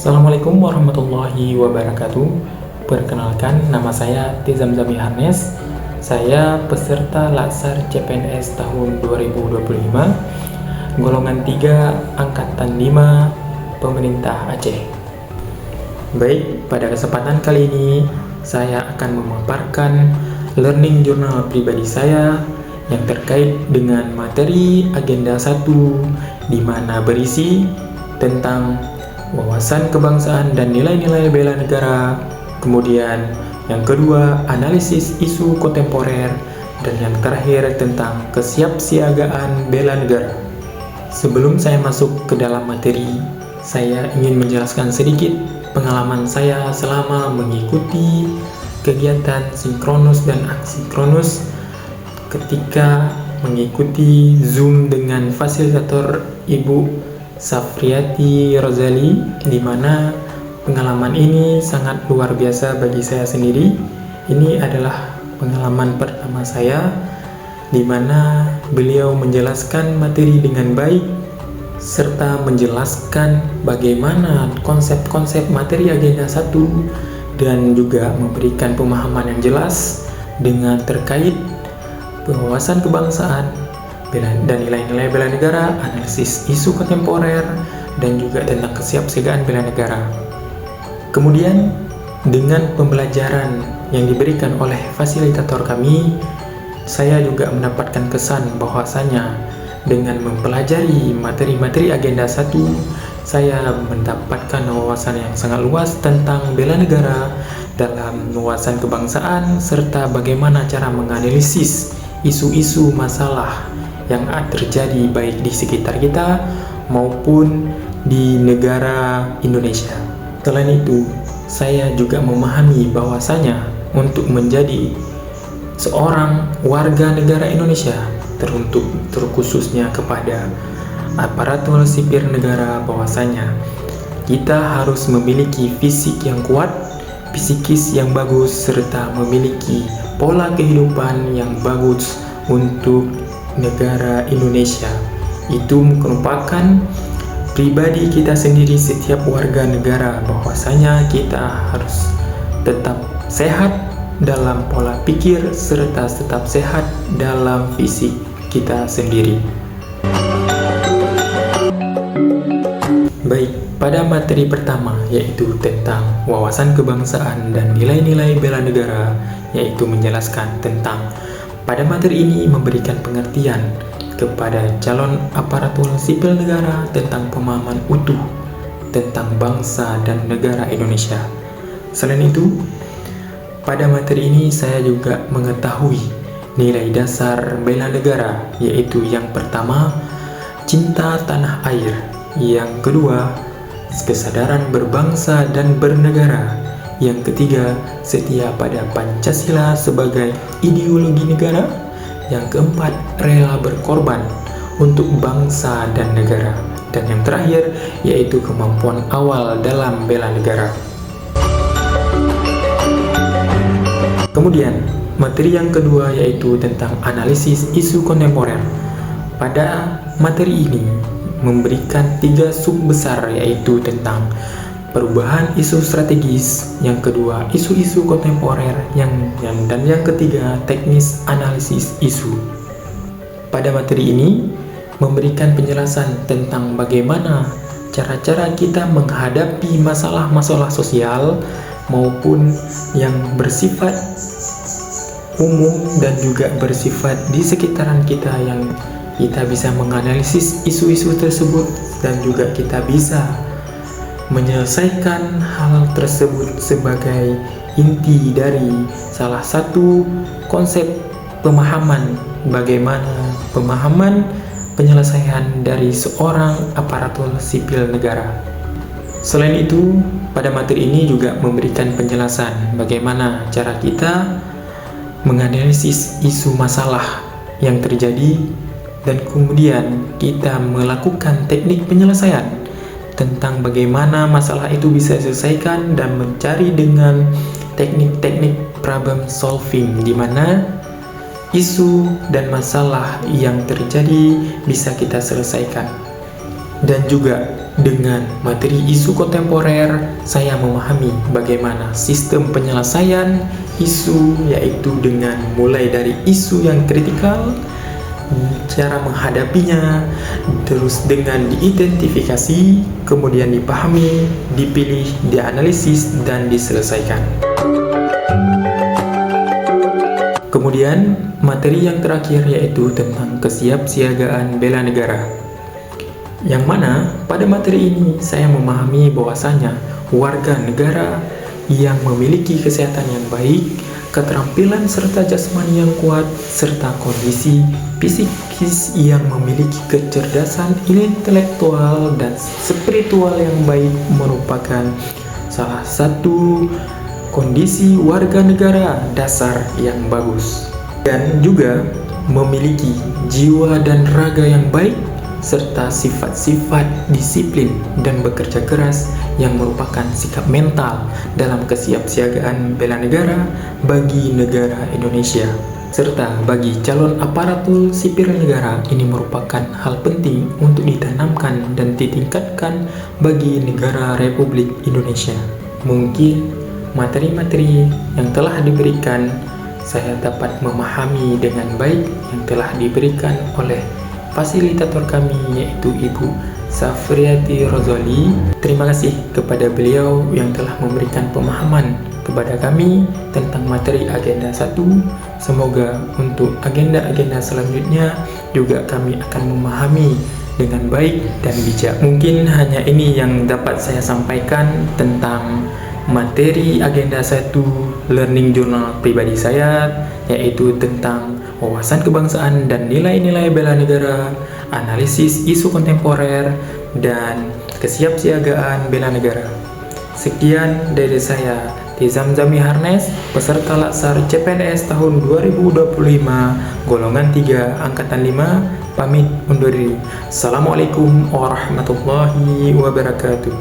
Assalamualaikum warahmatullahi wabarakatuh. Perkenalkan, nama saya Tizamzam Yohanes. Saya peserta Latsar CPNS tahun 2025, golongan 3, angkatan 5, pemerintah Aceh. Baik, pada kesempatan kali ini saya akan memaparkan learning journal pribadi saya yang terkait dengan materi agenda 1, di mana berisi tentang wawasan kebangsaan dan nilai-nilai bela negara. Kemudian yang kedua, analisis isu kontemporer, dan yang terakhir tentang kesiapsiagaan bela negara. Sebelum saya masuk ke dalam materi, saya ingin menjelaskan sedikit pengalaman saya selama mengikuti kegiatan sinkronus dan asinkronus ketika mengikuti Zoom dengan fasilitator Ibu Safriati Rozali, di mana pengalaman ini sangat luar biasa bagi saya sendiri. Ini adalah pengalaman pertama saya, di mana beliau menjelaskan materi dengan baik serta menjelaskan bagaimana konsep-konsep materi agenda 1 dan juga memberikan pemahaman yang jelas dengan terkait wawasan kebangsaan dan nilai-nilai bela negara, analisis isu kontemporer, dan juga tentang kesiapsiagaan bela negara. Kemudian dengan pembelajaran yang diberikan oleh fasilitator kami, saya juga mendapatkan kesan bahwasanya dengan mempelajari materi-materi agenda 1, saya mendapatkan wawasan yang sangat luas tentang bela negara dalam wawasan kebangsaan, serta bagaimana cara menganalisis isu-isu masalah yang terjadi baik di sekitar kita maupun di negara Indonesia. Selain itu, saya juga memahami bahwasanya untuk menjadi seorang warga negara Indonesia, terkhususnya kepada aparatur sipil negara, bahwasanya kita harus memiliki fisik yang kuat, psikis yang bagus, serta memiliki pola kehidupan yang bagus untuk negara Indonesia. Itu merupakan pribadi kita sendiri, setiap warga negara, bahwasanya kita harus tetap sehat dalam pola pikir serta tetap sehat dalam fisik kita sendiri. Baik, pada materi pertama, yaitu tentang wawasan kebangsaan dan nilai-nilai bela negara, yaitu menjelaskan tentang, pada materi ini memberikan pengertian kepada calon aparatur sipil negara tentang pemahaman utuh tentang bangsa dan negara Indonesia. Selain itu, pada materi ini saya juga mengetahui nilai dasar bela negara, yaitu yang pertama, cinta tanah air; yang kedua, kesadaran berbangsa dan bernegara; yang ketiga, setia pada Pancasila sebagai ideologi negara; yang keempat, rela berkorban untuk bangsa dan negara; dan yang terakhir, yaitu kemampuan awal dalam bela negara. Kemudian, materi yang kedua yaitu tentang analisis isu kontemporer. Pada materi ini memberikan 3 sub besar, yaitu tentang perubahan isu strategis, yang kedua isu-isu kontemporer, dan yang ketiga teknis analisis isu. Pada materi ini memberikan penjelasan tentang bagaimana cara-cara kita menghadapi masalah-masalah sosial maupun yang bersifat umum dan juga bersifat di sekitaran kita, yang kita bisa menganalisis isu-isu tersebut dan juga kita bisa menyelesaikan hal tersebut sebagai inti dari salah satu konsep pemahaman bagaimana pemahaman penyelesaian dari seorang aparatur sipil negara. Selain itu, pada materi ini juga memberikan penjelasan bagaimana cara kita menganalisis isu masalah yang terjadi, dan kemudian kita melakukan teknik penyelesaian tentang bagaimana masalah itu bisa diselesaikan, dan mencari dengan teknik-teknik problem solving, di mana isu dan masalah yang terjadi bisa kita selesaikan. Dan juga dengan materi isu kontemporer, saya memahami bagaimana sistem penyelesaian isu, yaitu dengan mulai dari isu yang kritikal, cara menghadapinya, terus dengan diidentifikasi, kemudian dipahami, dipilih, dianalisis, dan diselesaikan. Kemudian, materi yang terakhir yaitu tentang kesiapsiagaan bela negara. Yang mana pada materi ini saya memahami bahwasanya warga negara yang memiliki kesehatan yang baik, keterampilan serta jasmani yang kuat, serta kondisi psikis yang memiliki kecerdasan intelektual dan spiritual yang baik merupakan salah satu kondisi warga negara dasar yang bagus, dan juga memiliki jiwa dan raga yang baik serta sifat-sifat disiplin dan bekerja keras yang merupakan sikap mental dalam kesiapsiagaan bela negara bagi negara Indonesia. Serta bagi calon aparatur sipil negara, ini merupakan hal penting untuk ditanamkan dan ditingkatkan bagi negara Republik Indonesia. Mungkin materi-materi yang telah diberikan saya dapat memahami dengan baik yang telah diberikan oleh fasilitator kami, yaitu Ibu Safriati Rozali. Terima kasih kepada beliau yang telah memberikan pemahaman kepada kami tentang materi agenda 1. Semoga untuk agenda-agenda selanjutnya juga kami akan memahami dengan baik dan bijak. Mungkin hanya ini yang dapat saya sampaikan tentang materi agenda 1 learning journal pribadi saya, yaitu tentang wawasan kebangsaan dan nilai-nilai bela negara, analisis isu kontemporer, dan kesiapsiagaan bela negara. Sekian dari saya, Tizamzami Harnes, peserta Latsar CPNS tahun 2025, golongan 3, angkatan 5, pamit undur diri. Assalamualaikum warahmatullahi wabarakatuh.